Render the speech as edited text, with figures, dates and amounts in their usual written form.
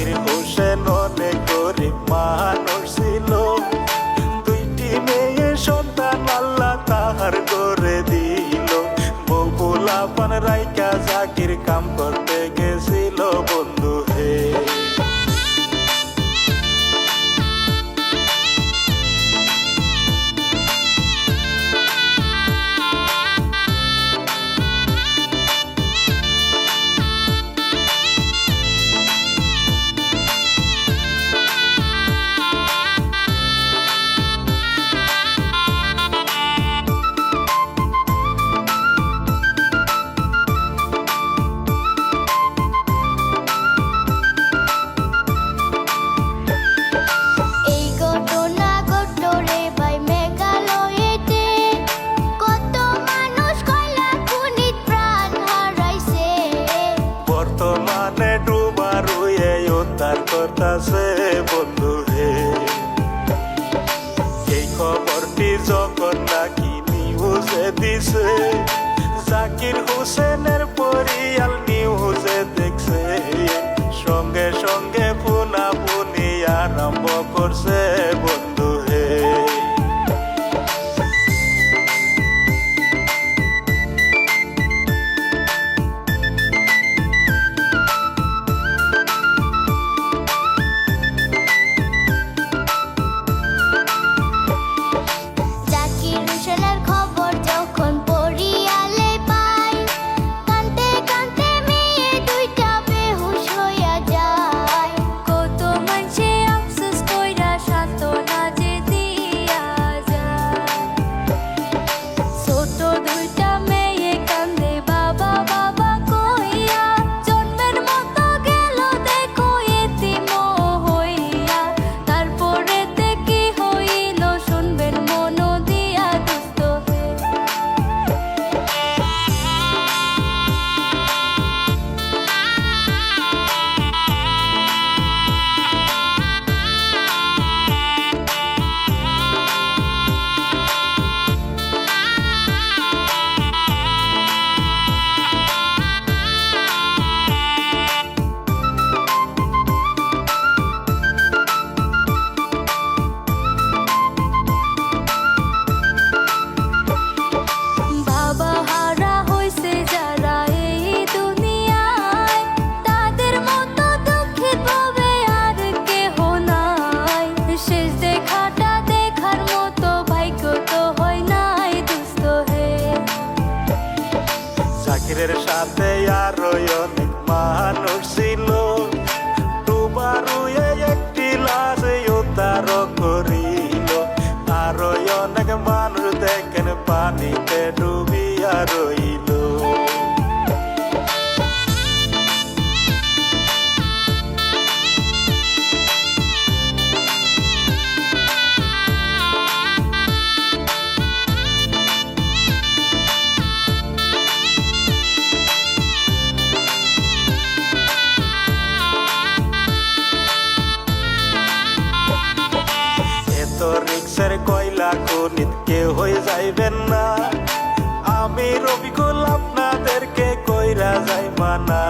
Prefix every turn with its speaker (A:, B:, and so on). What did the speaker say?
A: জাকির হোসেন অনেক গরিব মানুষ ছিল, দুইটি মেয়ে সন্তান আল্লাহ তাহার করে দিল। বকুলা পান রাইকা জাকির কাম করতে গেছিল বন্ধু হে। বর্তমানে ডুবার হয়ে উদ্ধার করতেছে বন্ধু হে। এই খবরটি যখন নাকি নিউজে দিছে, জাকির হোসেনের পরিয়াল নিউজে দেখছে, সঙ্গে সঙ্গে পুনাপুনি আরম্ভ করছে বন্ধু হে। জাকিরের সাথে আরো অনেক মানুষ ছিল, ডুবার হয়ে একটি লাশ উদ্ধার করিল। আরো অনেক মানুষ দেখেন পানিতে ডুবিয়া রইল। রিক্সের কয়লা খনিত কেউ হয়ে যাইবেন না, আমি রবিকুল আপনাদেরকে কইরা যাই মানা।